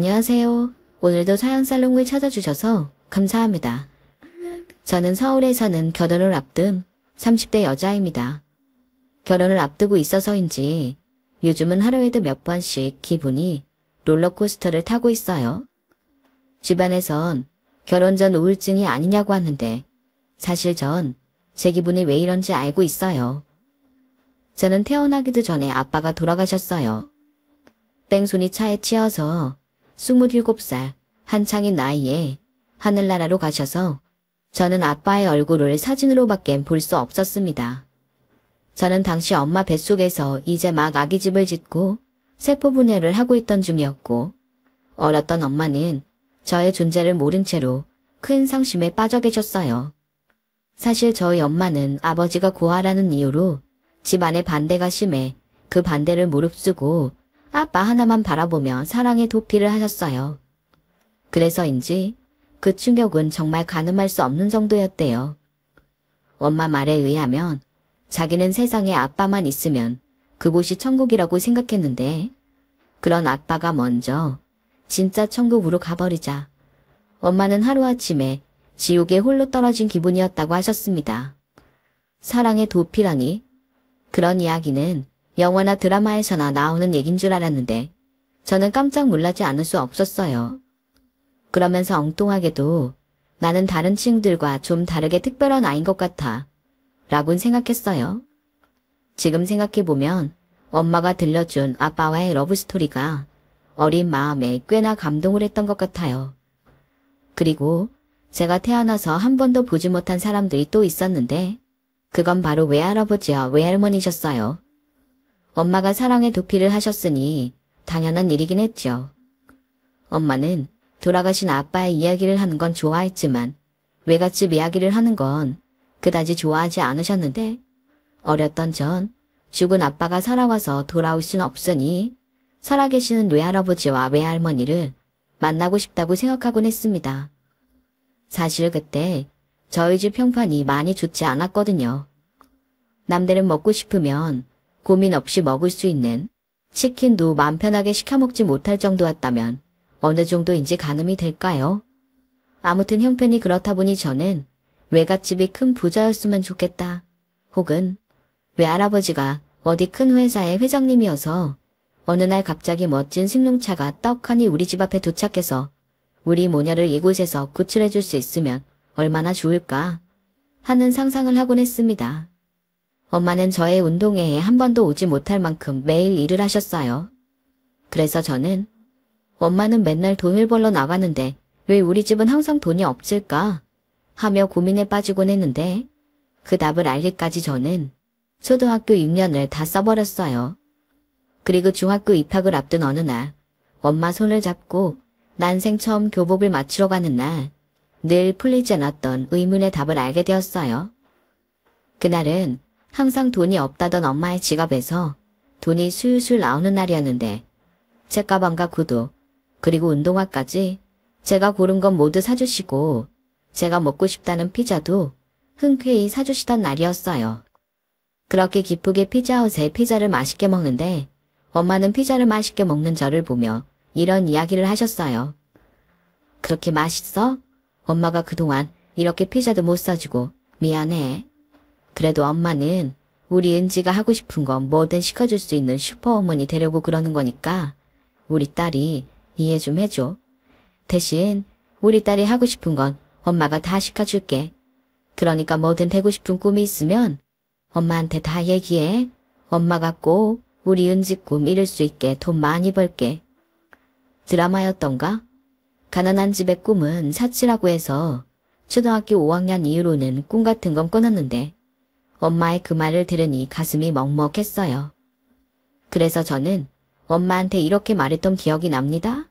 안녕하세요. 오늘도 사연살롱을 찾아주셔서 감사합니다. 저는 서울에 사는 결혼을 앞둔 30대 여자입니다. 결혼을 앞두고 있어서인지 요즘은 하루에도 몇 번씩 기분이 롤러코스터를 타고 있어요. 주변에선 결혼 전 우울증이 아니냐고 하는데 사실 전 제 기분이 왜 이런지 알고 있어요. 저는 태어나기도 전에 아빠가 돌아가셨어요. 땡손이 차에 치여서 27살 한창인 나이에 하늘나라로 가셔서 저는 아빠의 얼굴을 사진으로밖엔 볼 수 없었습니다. 저는 당시 엄마 뱃속에서 이제 막 아기집을 짓고 세포분해를 하고 있던 중이었고 어렸던 엄마는 저의 존재를 모른 채로 큰 상심에 빠져 계셨어요. 사실 저희 엄마는 아버지가 고아라는 이유로 집안의 반대가 심해 그 반대를 무릅쓰고 아빠 하나만 바라보며 사랑의 도피를 하셨어요. 그래서인지 그 충격은 정말 가늠할 수 없는 정도였대요. 엄마 말에 의하면 자기는 세상에 아빠만 있으면 그곳이 천국이라고 생각했는데 그런 아빠가 먼저 진짜 천국으로 가버리자 엄마는 하루아침에 지옥에 홀로 떨어진 기분이었다고 하셨습니다. 사랑의 도피라니? 그런 이야기는 영화나 드라마에서나 나오는 얘긴 줄 알았는데 저는 깜짝 놀라지 않을 수 없었어요. 그러면서 엉뚱하게도 나는 다른 친구들과 좀 다르게 특별한 아이인 것 같아 라곤 생각했어요. 지금 생각해보면 엄마가 들려준 아빠와의 러브스토리가 어린 마음에 꽤나 감동을 했던 것 같아요. 그리고 제가 태어나서 한 번도 보지 못한 사람들이 또 있었는데 그건 바로 외할아버지와 외할머니셨어요. 엄마가 사랑의 도피를 하셨으니 당연한 일이긴 했죠. 엄마는 돌아가신 아빠의 이야기를 하는 건 좋아했지만 외갓집 이야기를 하는 건 그다지 좋아하지 않으셨는데 어렸던 전 죽은 아빠가 살아와서 돌아올 순 없으니 살아계시는 외할아버지와 외할머니를 만나고 싶다고 생각하곤 했습니다. 사실 그때 저희 집 형편이 많이 좋지 않았거든요. 남들은 먹고 싶으면 고민 없이 먹을 수 있는 치킨도 마음 편하게 시켜먹지 못할 정도였다면 어느 정도인지 가늠이 될까요? 아무튼 형편이 그렇다 보니 저는 외갓집이 큰 부자였으면 좋겠다. 혹은 외할아버지가 어디 큰 회사의 회장님이어서 어느 날 갑자기 멋진 승용차가 떡하니 우리 집 앞에 도착해서 우리 모녀를 이곳에서 구출해줄 수 있으면 얼마나 좋을까 하는 상상을 하곤 했습니다. 엄마는 저의 운동회에 한 번도 오지 못할 만큼 매일 일을 하셨어요. 그래서 저는 엄마는 맨날 돈을 벌러 나가는데 왜 우리 집은 항상 돈이 없을까 하며 고민에 빠지곤 했는데 그 답을 알기까지 저는 초등학교 6년을 다 써버렸어요. 그리고 중학교 입학을 앞둔 어느 날 엄마 손을 잡고 난생 처음 교복을 맞추러 가는 날 늘 풀리지 않았던 의문의 답을 알게 되었어요. 그날은 항상 돈이 없다던 엄마의 지갑에서 돈이 술술 나오는 날이었는데 책가방과 구두 그리고 운동화까지 제가 고른 건 모두 사주시고 제가 먹고 싶다는 피자도 흔쾌히 사주시던 날이었어요. 그렇게 기쁘게 피자헛에 피자를 맛있게 먹는데 엄마는 피자를 맛있게 먹는 저를 보며 이런 이야기를 하셨어요. 그렇게 맛있어? 엄마가 그동안 이렇게 피자도 못 사주고 미안해. 그래도 엄마는 우리 은지가 하고 싶은 건 뭐든 시켜줄 수 있는 슈퍼어머니 되려고 그러는 거니까 우리 딸이 이해 좀 해줘. 대신 우리 딸이 하고 싶은 건 엄마가 다 시켜줄게. 그러니까 뭐든 되고 싶은 꿈이 있으면 엄마한테 다 얘기해. 엄마가 꼭 우리 은지 꿈 이룰 수 있게 돈 많이 벌게. 드라마였던가? 가난한 집의 꿈은 사치라고 해서 초등학교 5학년 이후로는 꿈 같은 건 끊었는데 엄마의 그 말을 들으니 가슴이 먹먹했어요. 그래서 저는 엄마한테 이렇게 말했던 기억이 납니다.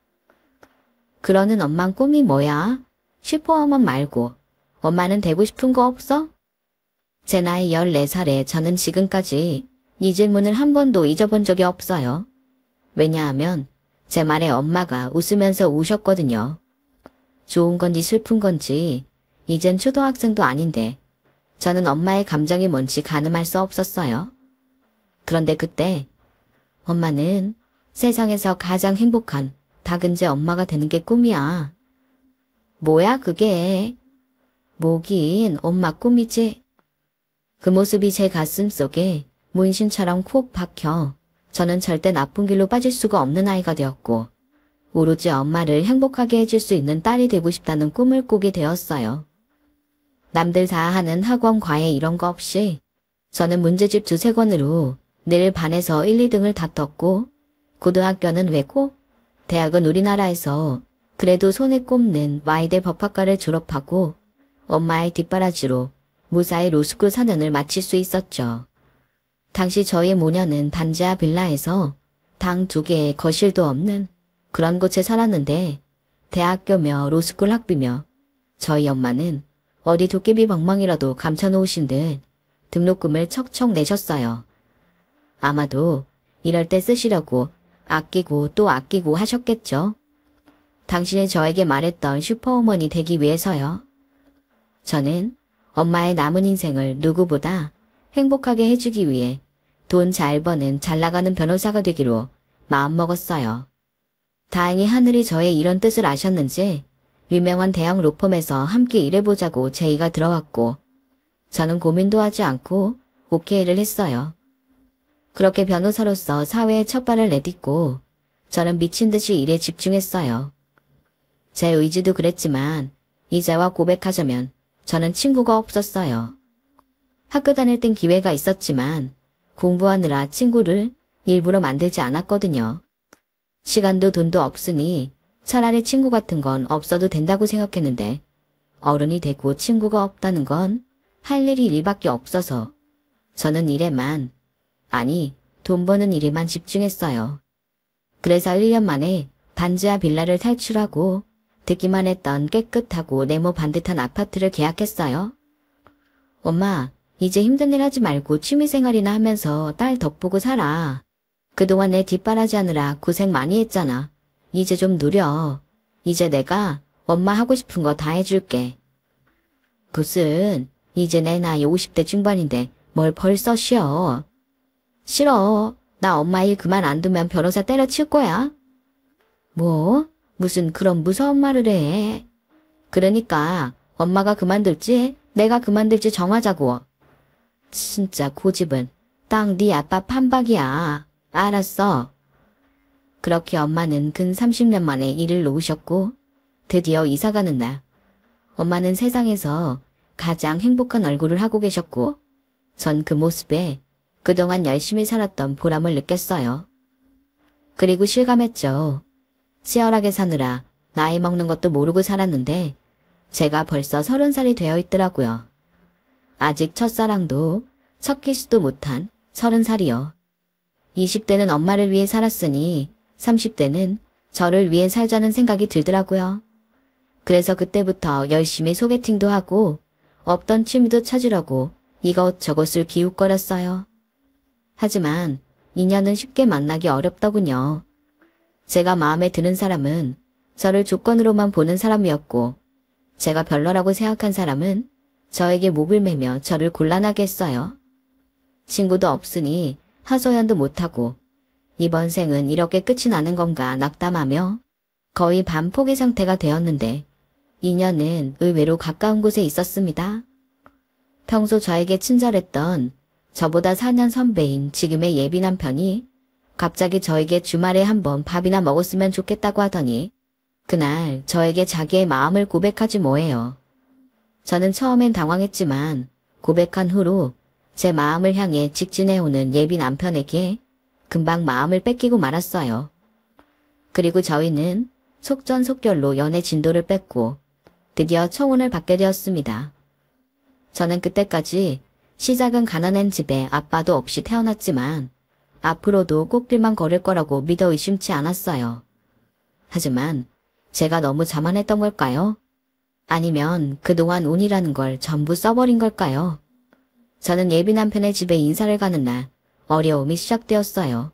그러는 엄만 꿈이 뭐야? 슈퍼어머 말고 엄마는 되고 싶은 거 없어? 제 나이 14살에 저는 지금까지 이 질문을 한 번도 잊어본 적이 없어요. 왜냐하면 제 말에 엄마가 웃으면서 우셨거든요. 좋은 건지 슬픈 건지 이젠 초등학생도 아닌데 저는 엄마의 감정이 뭔지 가늠할 수 없었어요. 그런데 그때 엄마는 세상에서 가장 행복한 박은재 엄마가 되는 게 꿈이야. 뭐야 그게? 뭐긴 엄마 꿈이지. 그 모습이 제 가슴 속에 문신처럼 콕 박혀 저는 절대 나쁜 길로 빠질 수가 없는 아이가 되었고 오로지 엄마를 행복하게 해줄 수 있는 딸이 되고 싶다는 꿈을 꾸게 되었어요. 남들 다 하는 학원 과외 이런 거 없이 저는 문제집 2-3권으로 늘 반에서 1, 2등을 다퉜고 고등학교는 외고 대학은 우리나라에서 그래도 손에 꼽는 와이대 법학과를 졸업하고 엄마의 뒷바라지로 무사히 로스쿨 4년을 마칠 수 있었죠. 당시 저희 모녀는 단지하 빌라에서 방 2개에 거실도 없는 그런 곳에 살았는데 대학교며 로스쿨 학비며 저희 엄마는 어디 도깨비 방망이라도 감춰놓으신 듯 등록금을 척척 내셨어요. 아마도 이럴 때 쓰시려고 아끼고 또 아끼고 하셨겠죠. 당신이 저에게 말했던 슈퍼우먼이 되기 위해서요. 저는 엄마의 남은 인생을 누구보다 행복하게 해주기 위해 돈 잘 버는 잘 나가는 변호사가 되기로 마음먹었어요. 다행히 하늘이 저의 이런 뜻을 아셨는지 유명한 대형 로펌에서 함께 일해보자고 제의가 들어왔고 저는 고민도 하지 않고 오케이를 했어요. 그렇게 변호사로서 사회에 첫 발을 내딛고 저는 미친 듯이 일에 집중했어요. 제 의지도 그랬지만 이제와 고백하자면 저는 친구가 없었어요. 학교 다닐 땐 기회가 있었지만 공부하느라 친구를 일부러 만들지 않았거든요. 시간도 돈도 없으니 차라리 친구 같은 건 없어도 된다고 생각했는데 어른이 되고 친구가 없다는 건 할 일이 일밖에 없어서 저는 일에만, 아니 돈 버는 일에만 집중했어요. 그래서 1년 만에 단지하 빌라를 탈출하고 듣기만 했던 깨끗하고 네모 반듯한 아파트를 계약했어요. 엄마, 이제 힘든 일 하지 말고 취미생활이나 하면서 딸 덕보고 살아. 그동안 내 뒷바라지 하느라 고생 많이 했잖아. 이제 좀 누려. 이제 내가 엄마 하고 싶은 거 다 해줄게. 무슨, 이제 내 나이 50대 중반인데 뭘 벌써 쉬어. 싫어. 나 엄마 일 그만 안 두면 변호사 때려칠 거야. 뭐? 무슨 그런 무서운 말을 해. 그러니까 엄마가 그만둘지 내가 그만둘지 정하자고. 진짜 고집은 딱 네 아빠 판박이야. 알았어. 그렇게 엄마는 근 30년 만에 일을 놓으셨고 드디어 이사가는 날 엄마는 세상에서 가장 행복한 얼굴을 하고 계셨고 전 그 모습에 그동안 열심히 살았던 보람을 느꼈어요. 그리고 실감했죠. 치열하게 사느라 나이 먹는 것도 모르고 살았는데 제가 벌써 30살이 되어 있더라고요. 아직 첫사랑도 첫 키스도 못한 30살이요. 20대는 엄마를 위해 살았으니 30대는 저를 위해 살자는 생각이 들더라고요. 그래서 그때부터 열심히 소개팅도 하고 없던 취미도 찾으려고 이것저것을 기웃거렸어요. 하지만 인연은 쉽게 만나기 어렵더군요. 제가 마음에 드는 사람은 저를 조건으로만 보는 사람이었고 제가 별로라고 생각한 사람은 저에게 목을 매며 저를 곤란하게 했어요. 친구도 없으니 하소연도 못하고 이번 생은 이렇게 끝이 나는 건가 낙담하며 거의 반포기 상태가 되었는데 인연은 의외로 가까운 곳에 있었습니다. 평소 저에게 친절했던 저보다 4년 선배인 지금의 예비 남편이 갑자기 저에게 주말에 한번 밥이나 먹었으면 좋겠다고 하더니 그날 저에게 자기의 마음을 고백하지 뭐예요. 저는 처음엔 당황했지만 고백한 후로 제 마음을 향해 직진해오는 예비 남편에게 금방 마음을 뺏기고 말았어요. 그리고 저희는 속전속결로 연애 진도를 뺐고 드디어 청혼을 받게 되었습니다. 저는 그때까지 시작은 가난한 집에 아빠도 없이 태어났지만 앞으로도 꽃길만 걸을 거라고 믿어 의심치 않았어요. 하지만 제가 너무 자만했던 걸까요? 아니면 그동안 운이라는 걸 전부 써버린 걸까요? 저는 예비 남편의 집에 인사를 가는 날 어려움이 시작되었어요.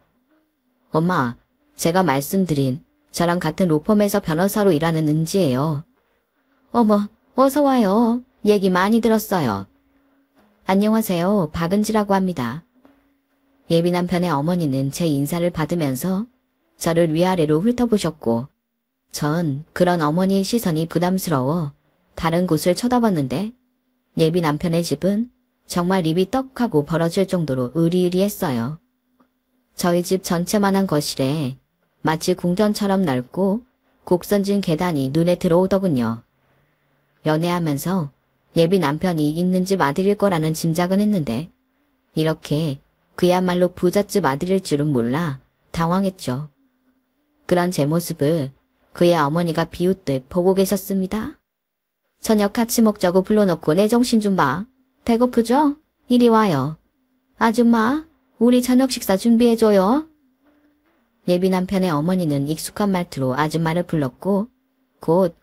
엄마, 제가 말씀드린 저랑 같은 로펌에서 변호사로 일하는 은지예요. 어머, 어서 와요. 얘기 많이 들었어요. 안녕하세요. 박은지라고 합니다. 예비 남편의 어머니는 제 인사를 받으면서 저를 위아래로 훑어보셨고 전 그런 어머니의 시선이 부담스러워 다른 곳을 쳐다봤는데 예비 남편의 집은 정말 입이 떡하고 벌어질 정도로 으리으리했어요. 저희 집 전체만한 거실에 마치 궁전처럼 넓고 곡선진 계단이 눈에 들어오더군요. 연애하면서 예비 남편이 있는 집 아들일 거라는 짐작은 했는데 이렇게 그야말로 부잣집 아들일 줄은 몰라 당황했죠. 그런 제 모습을 그의 어머니가 비웃듯 보고 계셨습니다. 저녁 같이 먹자고 불러놓고 내 정신 좀 봐. 배고프죠? 이리 와요. 아줌마, 우리 저녁 식사 준비해줘요. 예비 남편의 어머니는 익숙한 말투로 아줌마를 불렀고 곧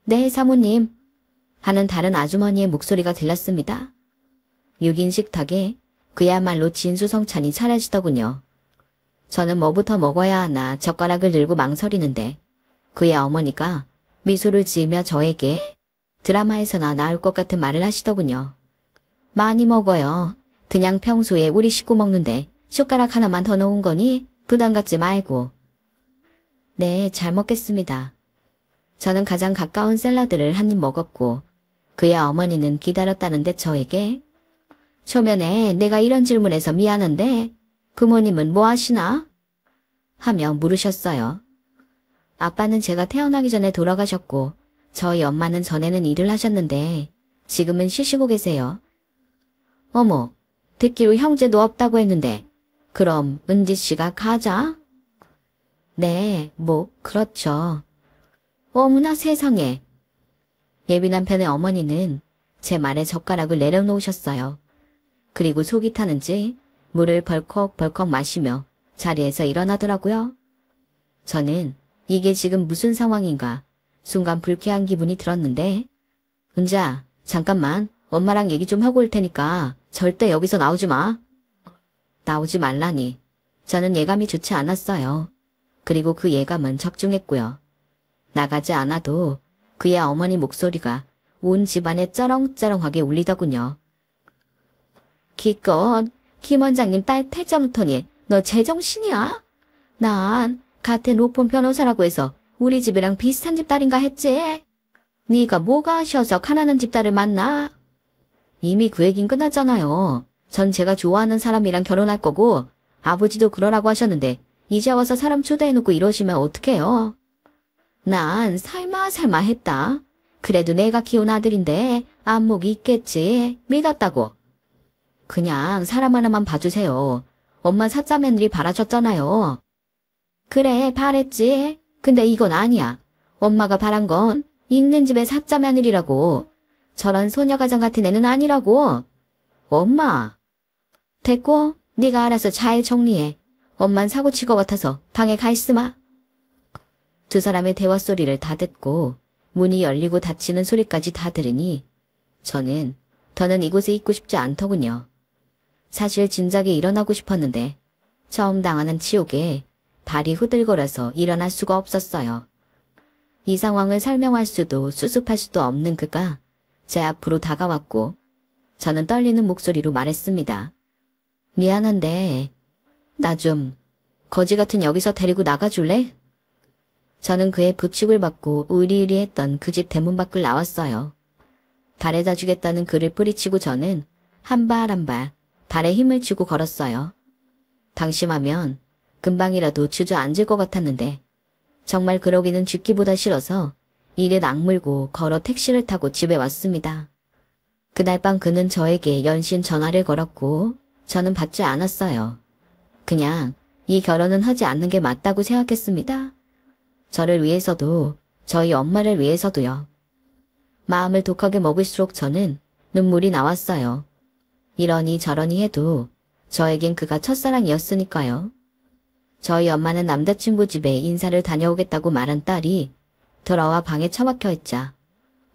네 사모님 하는 다른 아주머니의 목소리가 들렸습니다. 6인 식탁에 그야말로 진수성찬이 차려지더군요. 저는 뭐부터 먹어야 하나 젓가락을 들고 망설이는데 그의 어머니가 미소를 지으며 저에게 드라마에서나 나올 것 같은 말을 하시더군요. 많이 먹어요. 그냥 평소에 우리 식구 먹는데 숟가락 하나만 더 넣은 거니 부담 갖지 말고. 네, 잘 먹겠습니다. 저는 가장 가까운 샐러드를 한 입 먹었고 그의 어머니는 기다렸다는데 저에게 초면에 내가 이런 질문해서 미안한데 부모님은 뭐 하시나? 하며 물으셨어요. 아빠는 제가 태어나기 전에 돌아가셨고 저희 엄마는 전에는 일을 하셨는데 지금은 쉬시고 계세요. 어머, 듣기로 형제도 없다고 했는데 그럼 은지 씨가 가자? 네, 뭐 그렇죠. 어머나 세상에. 예비 남편의 어머니는 제 말에 젓가락을 내려놓으셨어요. 그리고 속이 타는지 물을 벌컥벌컥 마시며 자리에서 일어나더라고요. 저는 이게 지금 무슨 상황인가 순간 불쾌한 기분이 들었는데 은지야, 잠깐만 엄마랑 얘기 좀 하고 올 테니까 절대 여기서 나오지 마. 나오지 말라니. 저는 예감이 좋지 않았어요. 그리고 그 예감은 적중했고요. 나가지 않아도 그의 어머니 목소리가 온 집안에 쩌렁쩌렁하게 울리더군요. 기껏 김 원장님 딸 태정터니 너 제정신이야? 난 같은 로펌 변호사라고 해서 우리 집이랑 비슷한 집 딸인가 했지. 네가 뭐가 아쉬워서 가난한 집 딸을 만나? 이미 그 얘긴 끝났잖아요. 전 제가 좋아하는 사람이랑 결혼할 거고 아버지도 그러라고 하셨는데 이제 와서 사람 초대해놓고 이러시면 어떡해요? 난 설마 했다. 그래도 내가 키운 아들인데 안목이 있겠지. 믿었다고. 그냥 사람 하나만 봐주세요. 엄마 사짜 며느리 바라셨잖아요. 그래, 바랬지. 근데 이건 아니야. 엄마가 바란 건 있는 집의 사짜 며느리라고. 저런 소녀가정 같은 애는 아니라고. 엄마. 됐고, 네가 알아서 잘 정리해. 엄만 사고칠 것 같아서 방에 가 있으마. 두 사람의 대화 소리를 다 듣고 문이 열리고 닫히는 소리까지 다 들으니 저는 더는 이곳에 있고 싶지 않더군요. 사실 진작에 일어나고 싶었는데 처음 당하는 치욕에 발이 후들거려서 일어날 수가 없었어요. 이 상황을 설명할 수도 수습할 수도 없는 그가 제 앞으로 다가왔고 저는 떨리는 목소리로 말했습니다. 미안한데 나 좀 거지 같은 여기서 데리고 나가줄래? 저는 그의 부축을 받고 으리으리했던 그 집 대문 밖을 나왔어요. 발에다 주겠다는 글을 뿌리치고 저는 한 발 한 발 발에 힘을 주고 걸었어요. 방심하면 금방이라도 주저앉을 것 같았는데 정말 그러기는 죽기보다 싫어서 이를 악물고 걸어 택시를 타고 집에 왔습니다. 그날 밤 그는 저에게 연신 전화를 걸었고 저는 받지 않았어요. 그냥 이 결혼은 하지 않는 게 맞다고 생각했습니다. 저를 위해서도 저희 엄마를 위해서도요. 마음을 독하게 먹을수록 저는 눈물이 나왔어요. 이러니 저러니 해도 저에겐 그가 첫사랑이었으니까요. 저희 엄마는 남자친구 집에 인사를 다녀오겠다고 말한 딸이 돌아와 방에 처박혀 있자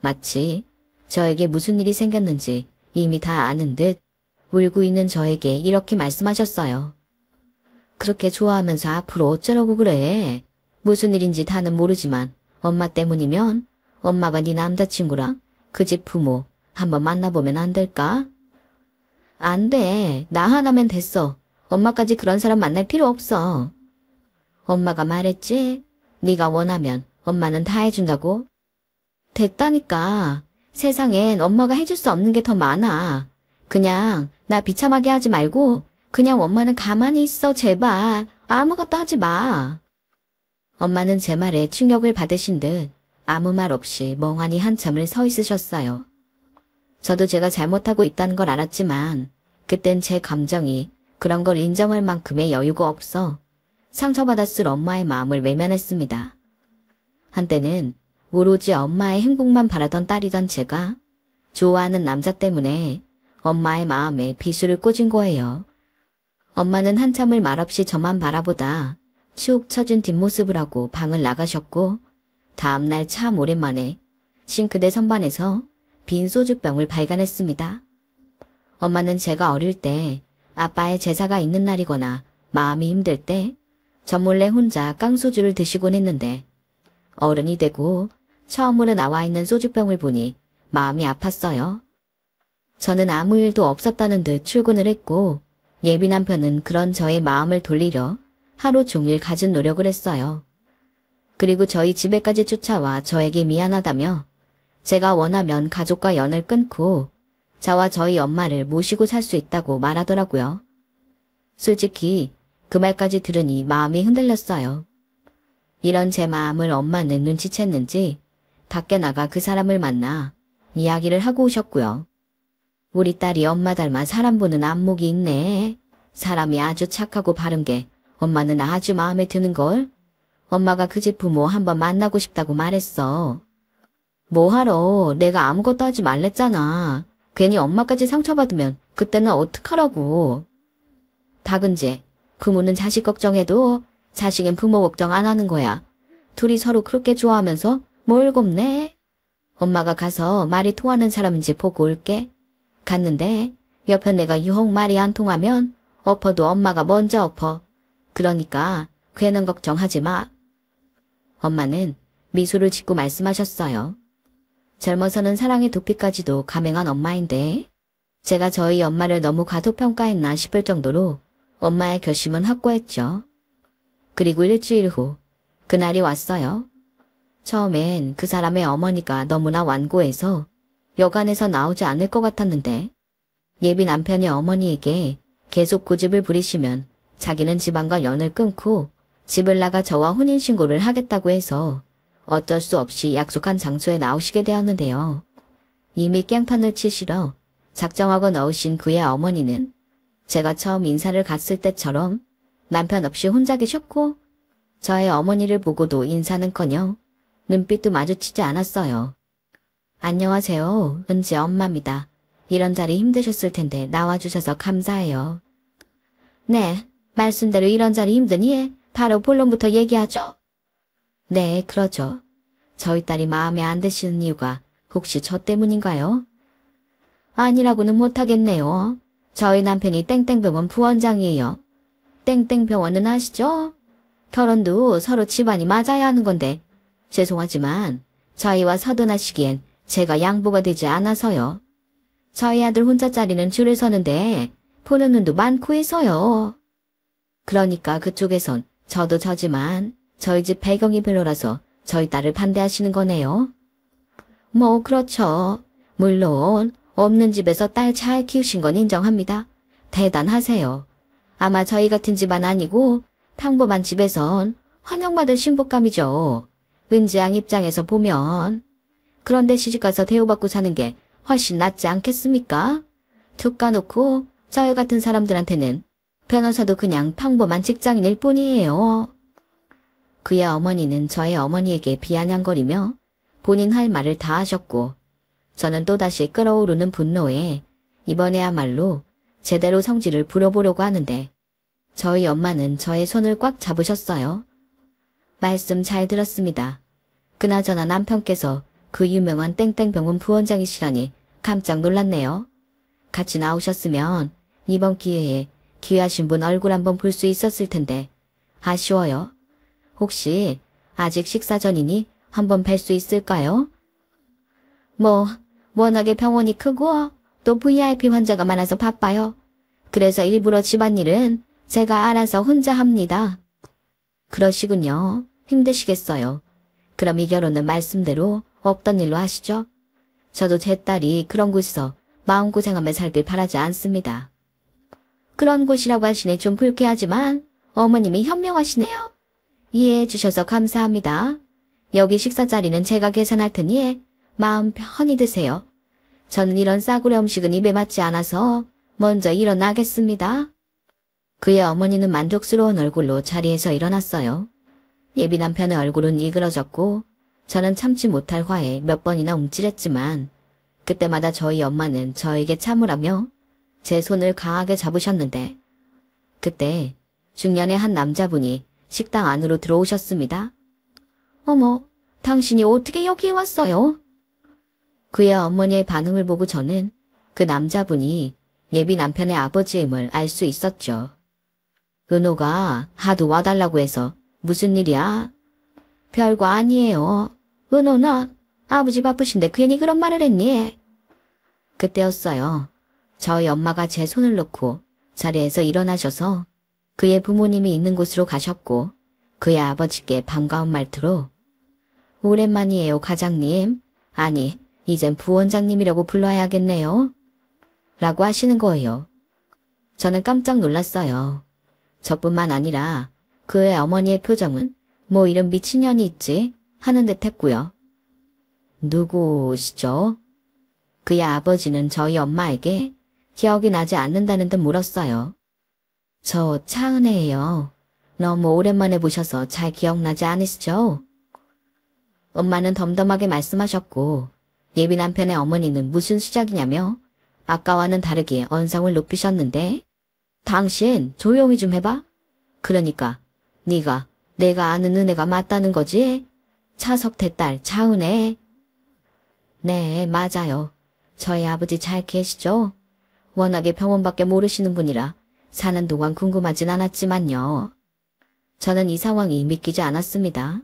마치 저에게 무슨 일이 생겼는지 이미 다 아는 듯 울고 있는 저에게 이렇게 말씀하셨어요. 그렇게 좋아하면서 앞으로 어쩌려고 그래. 무슨 일인지 다는 모르지만 엄마 때문이면 엄마가 네 남자친구랑 그 집 부모 한번 만나보면 안 될까? 안 돼. 나 하나면 됐어. 엄마까지 그런 사람 만날 필요 없어. 엄마가 말했지? 네가 원하면 엄마는 다 해준다고? 됐다니까. 세상엔 엄마가 해줄 수 없는 게 더 많아. 그냥 나 비참하게 하지 말고 그냥 엄마는 가만히 있어 제발. 아무것도 하지 마. 엄마는 제 말에 충격을 받으신 듯 아무 말 없이 멍하니 한참을 서 있으셨어요. 저도 제가 잘못하고 있다는 걸 알았지만 그땐 제 감정이 그런 걸 인정할 만큼의 여유가 없어 상처받았을 엄마의 마음을 외면했습니다. 한때는 오로지 엄마의 행복만 바라던 딸이던 제가 좋아하는 남자 때문에 엄마의 마음에 비수를 꽂은 거예요. 엄마는 한참을 말없이 저만 바라보다 축 처진 뒷모습을 하고 방을 나가셨고 다음날 참 오랜만에 싱크대 선반에서 빈 소주병을 발견했습니다. 엄마는 제가 어릴 때 아빠의 제사가 있는 날이거나 마음이 힘들 때 저 몰래 혼자 깡소주를 드시곤 했는데 어른이 되고 처음으로 나와 있는 소주병을 보니 마음이 아팠어요. 저는 아무 일도 없었다는 듯 출근을 했고 예비 남편은 그런 저의 마음을 돌리려 하루 종일 갖은 노력을 했어요. 그리고 저희 집에까지 쫓아와 저에게 미안하다며 제가 원하면 가족과 연을 끊고 저와 저희 엄마를 모시고 살 수 있다고 말하더라고요. 솔직히 그 말까지 들으니 마음이 흔들렸어요. 이런 제 마음을 엄마는 눈치챘는지 밖에 나가 그 사람을 만나 이야기를 하고 오셨고요. 우리 딸이 엄마 닮아 사람 보는 안목이 있네. 사람이 아주 착하고 바른 게 엄마는 아주 마음에 드는걸. 엄마가 그 집 부모 한번 만나고 싶다고 말했어. 뭐하러 내가 아무것도 하지 말랬잖아. 괜히 엄마까지 상처받으면 그때는 어떡하라고. 박은재, 부모는 자식 걱정해도 자식은 부모 걱정 안 하는 거야. 둘이 서로 그렇게 좋아하면서 뭘 겁내? 엄마가 가서 말이 통하는 사람인지 보고 올게. 갔는데 옆에 내가 유혹 말이 안 통하면 엎어도 엄마가 먼저 엎어. 그러니까 괜한 걱정하지 마. 엄마는 미소를 짓고 말씀하셨어요. 젊어서는 사랑의 도피까지도 감행한 엄마인데 제가 저희 엄마를 너무 과소평가했나 싶을 정도로 엄마의 결심은 확고했죠. 그리고 일주일 후 그날이 왔어요. 처음엔 그 사람의 어머니가 너무나 완고해서 여간에서 나오지 않을 것 같았는데 예비 남편이 어머니에게 계속 고집을 부리시면 자기는 집안과 연을 끊고 집을 나가 저와 혼인신고를 하겠다고 해서 어쩔 수 없이 약속한 장소에 나오시게 되었는데요. 이미 깽판을 치시러 작정하고 넣으신 그의 어머니는 제가 처음 인사를 갔을 때처럼 남편 없이 혼자 계셨고 저의 어머니를 보고도 인사는커녕 눈빛도 마주치지 않았어요. 안녕하세요. 은지 엄마입니다. 이런 자리 힘드셨을 텐데 나와주셔서 감사해요. 네, 말씀대로 이런 자리 힘드니 바로 본론부터 얘기하죠. 네, 그러죠. 저희 딸이 마음에 안 드시는 이유가 혹시 저 때문인가요? 아니라고는 못하겠네요. 저희 남편이 땡땡병원 부원장이에요. 땡땡병원은 아시죠? 결혼도 서로 집안이 맞아야 하는 건데 죄송하지만 저희와 서둔하시기엔 제가 양보가 되지 않아서요. 저희 아들 혼자짜리는 줄을 서는데 보는 눈도 많고 해서요. 그러니까 그쪽에선 저도 저지만 저희 집 배경이 별로라서 저희 딸을 반대하시는 거네요. 뭐 그렇죠. 물론 없는 집에서 딸 잘 키우신 건 인정합니다. 대단하세요. 아마 저희 같은 집안 아니고 평범한 집에선 환영받을幸福감이죠. 은지양 입장에서 보면. 그런데 시집가서 대우받고 사는 게 훨씬 낫지 않겠습니까? 툭 까놓고 저희 같은 사람들한테는 변호사도 그냥 평범한 직장인일 뿐이에요. 그의 어머니는 저의 어머니에게 비아냥거리며 본인 할 말을 다 하셨고 저는 또다시 끓어오르는 분노에 이번에야말로 제대로 성질을 부려보려고 하는데 저희 엄마는 저의 손을 꽉 잡으셨어요. 말씀 잘 들었습니다. 그나저나 남편께서 그 유명한 땡땡병원 부원장이시라니 깜짝 놀랐네요. 같이 나오셨으면 이번 기회에 귀하신 분 얼굴 한번 볼 수 있었을 텐데 아쉬워요. 혹시 아직 식사 전이니 한번 뵐 수 있을까요? 워낙에 병원이 크고 또 VIP 환자가 많아서 바빠요. 그래서 일부러 집안일은 제가 알아서 혼자 합니다. 그러시군요. 힘드시겠어요. 그럼 이 결혼은 말씀대로 없던 일로 하시죠. 저도 제 딸이 그런 곳에서 마음고생하며 살길 바라지 않습니다. 그런 곳이라고 하시니 좀 불쾌하지만 어머님이 현명하시네요. 이해해 주셔서 감사합니다. 여기 식사 자리는 제가 계산할 테니 마음 편히 드세요. 저는 이런 싸구려 음식은 입에 맞지 않아서 먼저 일어나겠습니다. 그의 어머니는 만족스러운 얼굴로 자리에서 일어났어요. 예비 남편의 얼굴은 일그러졌고 저는 참지 못할 화에 몇 번이나 움찔했지만 그때마다 저희 엄마는 저에게 참으라며 제 손을 강하게 잡으셨는데 그때 중년의 한 남자분이 식당 안으로 들어오셨습니다. 어머, 당신이 어떻게 여기에 왔어요? 그의 어머니의 반응을 보고 저는 그 남자분이 예비 남편의 아버지임을 알 수 있었죠. 은호가 하도 와달라고 해서 무슨 일이야? 별거 아니에요. 은호나 아버지 바쁘신데 괜히 그런 말을 했니? 그때였어요. 저희 엄마가 제 손을 놓고 자리에서 일어나셔서 그의 부모님이 있는 곳으로 가셨고 그의 아버지께 반가운 말투로 오랜만이에요, 과장님. 아니, 이젠 부원장님이라고 불러야겠네요. 라고 하시는 거예요. 저는 깜짝 놀랐어요. 저뿐만 아니라 그의 어머니의 표정은 뭐 이런 미친년이 있지 하는 듯 했고요. 누구시죠? 그의 아버지는 저희 엄마에게 기억이 나지 않는다는 듯 물었어요. 저 차은혜예요. 너무 오랜만에 보셔서 잘 기억나지 않으시죠? 엄마는 덤덤하게 말씀하셨고 예비 남편의 어머니는 무슨 수작이냐며 아까와는 다르게 언성을 높이셨는데 당신 조용히 좀 해봐. 그러니까 네가 내가 아는 은혜가 맞다는 거지? 차석태 딸 차은혜. 네, 맞아요. 저희 아버지 잘 계시죠? 워낙에 병원밖에 모르시는 분이라 사는 동안 궁금하진 않았지만요. 저는 이 상황이 믿기지 않았습니다.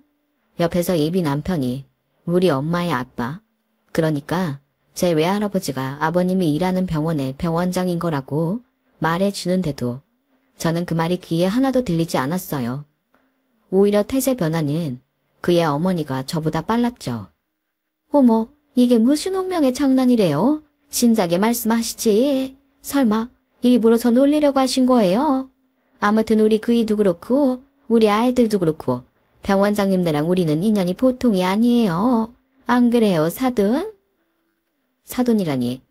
옆에서 예비 남편이 우리 엄마의 아빠, 그러니까 제 외할아버지가 아버님이 일하는 병원의 병원장인 거라고 말해주는데도 저는 그 말이 귀에 하나도 들리지 않았어요. 오히려 태세 변화는 그의 어머니가 저보다 빨랐죠. 어머, 이게 무슨 운명의 장난이래요? 진작에 말씀하시지. 설마 일부러 저 놀리려고 하신 거예요? 아무튼 우리 그이도 그렇고 우리 아이들도 그렇고 병원장님네랑 우리는 인연이 보통이 아니에요. 안 그래요, 사돈? 사돈이라니.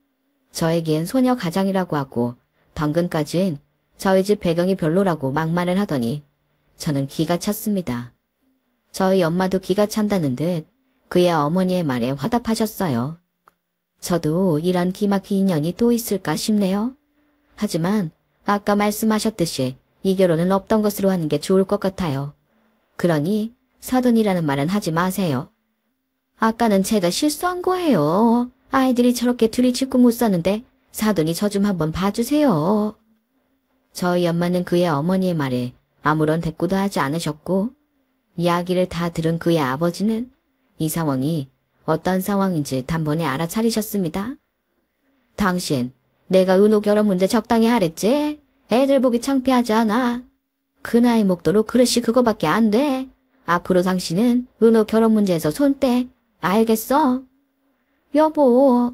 저에겐 소녀 가장이라고 하고 방금까진 저희 집 배경이 별로라고 막말을 하더니 저는 기가 찼습니다. 저희 엄마도 기가 찬다는 듯 그의 어머니의 말에 화답하셨어요. 저도 이런 기막힌 인연이 또 있을까 싶네요. 하지만 아까 말씀하셨듯이 이 결혼은 없던 것으로 하는 게 좋을 것 같아요. 그러니 사돈이라는 말은 하지 마세요. 아까는 제가 실수한 거예요. 아이들이 저렇게 둘이 짓고 못 사는데 사돈이 저 좀 한번 봐주세요. 저희 엄마는 그의 어머니의 말에 아무런 대꾸도 하지 않으셨고 이야기를 다 들은 그의 아버지는 이 상황이 어떤 상황인지 단번에 알아차리셨습니다. 당신, 내가 은호 결혼 문제 적당히 하랬지? 애들 보기 창피하지 않아? 그 나이 먹도록 그릇이 그거밖에 안 돼. 앞으로 당신은 은호 결혼 문제에서 손 떼. 알겠어? 여보.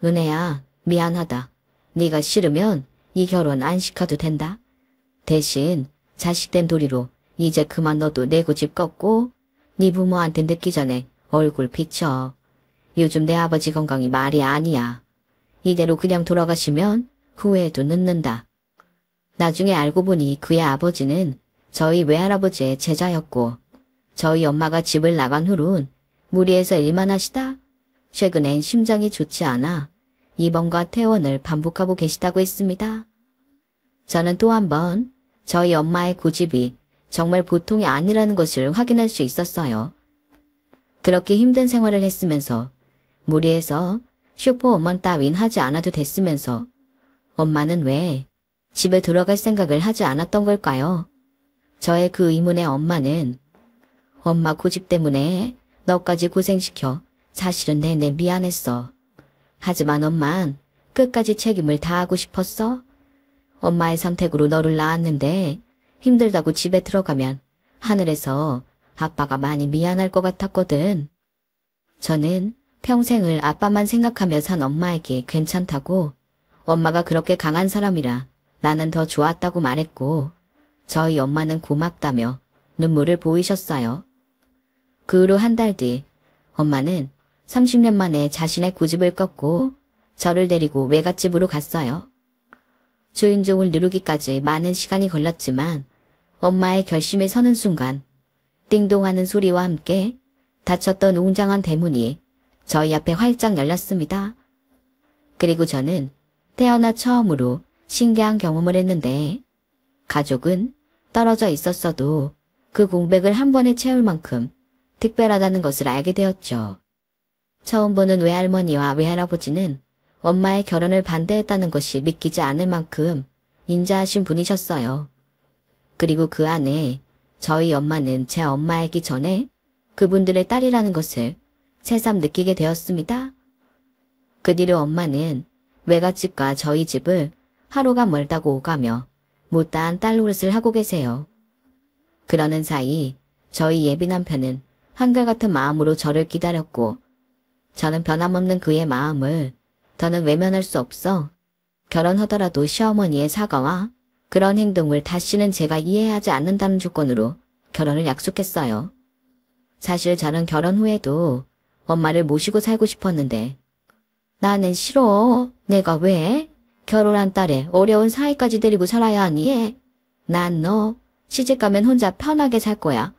은혜야, 미안하다. 네가 싫으면 이 결혼 안 시켜도 된다. 대신 자식된 도리로 이제 그만 너도 내 고집 꺾고 네 부모한테 늦기 전에 얼굴 비춰. 요즘 내 아버지 건강이 말이 아니야. 이대로 그냥 돌아가시면 후회도 늦는다. 나중에 알고 보니 그의 아버지는 저희 외할아버지의 제자였고 저희 엄마가 집을 나간 후론 무리해서 일만 하시다 최근엔 심장이 좋지 않아 입원과 퇴원을 반복하고 계시다고 했습니다. 저는 또 한 번 저희 엄마의 고집이 정말 보통이 아니라는 것을 확인할 수 있었어요. 그렇게 힘든 생활을 했으면서 무리해서 슈퍼우먼 따윈 하지 않아도 됐으면서 엄마는 왜 집에 들어갈 생각을 하지 않았던 걸까요? 저의 그 의문에 엄마는 엄마 고집 때문에 너까지 고생시켜 사실은 내내 미안했어. 하지만 엄만 끝까지 책임을 다하고 싶었어. 엄마의 선택으로 너를 낳았는데 힘들다고 집에 들어가면 하늘에서 아빠가 많이 미안할 것 같았거든. 저는 평생을 아빠만 생각하며 산 엄마에게 괜찮다고, 엄마가 그렇게 강한 사람이라 나는 더 좋았다고 말했고, 저희 엄마는 고맙다며 눈물을 보이셨어요. 그 후로 한 달 뒤, 엄마는 30년 만에 자신의 고집을 꺾고 저를 데리고 외갓집으로 갔어요. 주인종을 누르기까지 많은 시간이 걸렸지만 엄마의 결심에 서는 순간 띵동하는 소리와 함께 닫혔던 웅장한 대문이 저희 앞에 활짝 열렸습니다. 그리고 저는 태어나 처음으로 신기한 경험을 했는데, 가족은 떨어져 있었어도 그 공백을 한 번에 채울 만큼 특별하다는 것을 알게 되었죠. 처음 보는 외할머니와 외할아버지는 엄마의 결혼을 반대했다는 것이 믿기지 않을 만큼 인자하신 분이셨어요. 그리고 그 안에 저희 엄마는 제 엄마이기 전에 그분들의 딸이라는 것을 새삼 느끼게 되었습니다. 그 뒤로 엄마는 외갓집과 저희 집을 하루가 멀다고 오가며 못다한 딸 노릇을 하고 계세요. 그러는 사이 저희 예비 남편은 한결같은 마음으로 저를 기다렸고, 저는 변함없는 그의 마음을 더는 외면할 수 없어 결혼하더라도 시어머니의 사과와 그런 행동을 다시는 제가 이해하지 않는다는 조건으로 결혼을 약속했어요. 사실 저는 결혼 후에도 엄마를 모시고 살고 싶었는데, 나는 싫어. 내가 왜? 결혼한 딸에 어려운 사이까지 데리고 살아야 하니? 난 너 시집 가면 혼자 편하게 살 거야.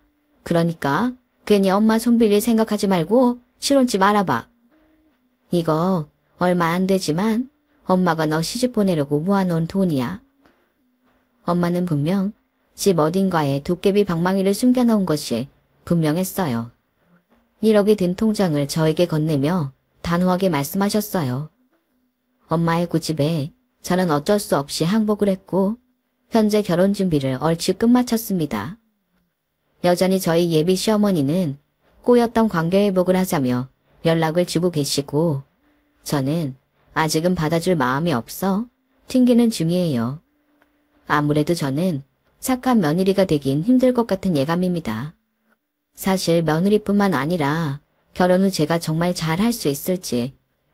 그러니까 괜히 엄마 손 빌릴 생각하지 말고 실혼집 알아봐. 이거 얼마 안 되지만 엄마가 너 시집 보내려고 모아놓은 돈이야. 엄마는 분명 집 어딘가에 도깨비 방망이를 숨겨놓은 것이 분명했어요. 1억이 든 통장을 저에게 건네며 단호하게 말씀하셨어요. 엄마의 고집에 저는 어쩔 수 없이 항복을 했고, 현재 결혼 준비를 얼추 끝마쳤습니다. 여전히 저희 예비 시어머니는 꼬였던 관계 회복을 하자며 연락을 주고 계시고, 저는 아직은 받아줄 마음이 없어 튕기는 중이에요. 아무래도 저는 착한 며느리가 되긴 힘들 것 같은 예감입니다. 사실 며느리뿐만 아니라 결혼 후 제가 정말 잘 할 수 있을지,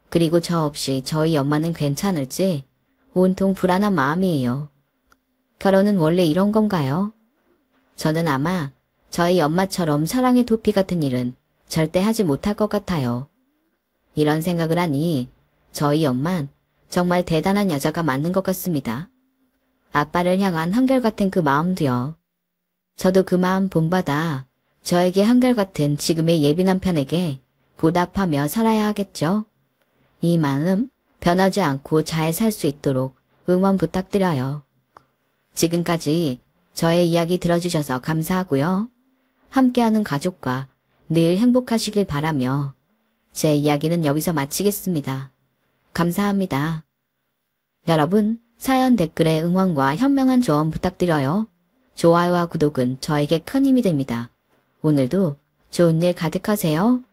그리고 저 없이 저희 엄마는 괜찮을지 온통 불안한 마음이에요. 결혼은 원래 이런 건가요? 저는 아마 저희 엄마처럼 사랑의 도피 같은 일은 절대 하지 못할 것 같아요. 이런 생각을 하니 저희 엄만 정말 대단한 여자가 맞는 것 같습니다. 아빠를 향한 한결같은 그 마음도요. 저도 그 마음 본받아 저에게 한결같은 지금의 예비 남편에게 보답하며 살아야 하겠죠. 이 마음 변하지 않고 잘 살 수 있도록 응원 부탁드려요. 지금까지 저의 이야기 들어주셔서 감사하고요. 함께하는 가족과 늘 행복하시길 바라며 제 이야기는 여기서 마치겠습니다. 감사합니다. 여러분, 사연 댓글에 응원과 현명한 조언 부탁드려요. 좋아요와 구독은 저에게 큰 힘이 됩니다. 오늘도 좋은 일 가득하세요.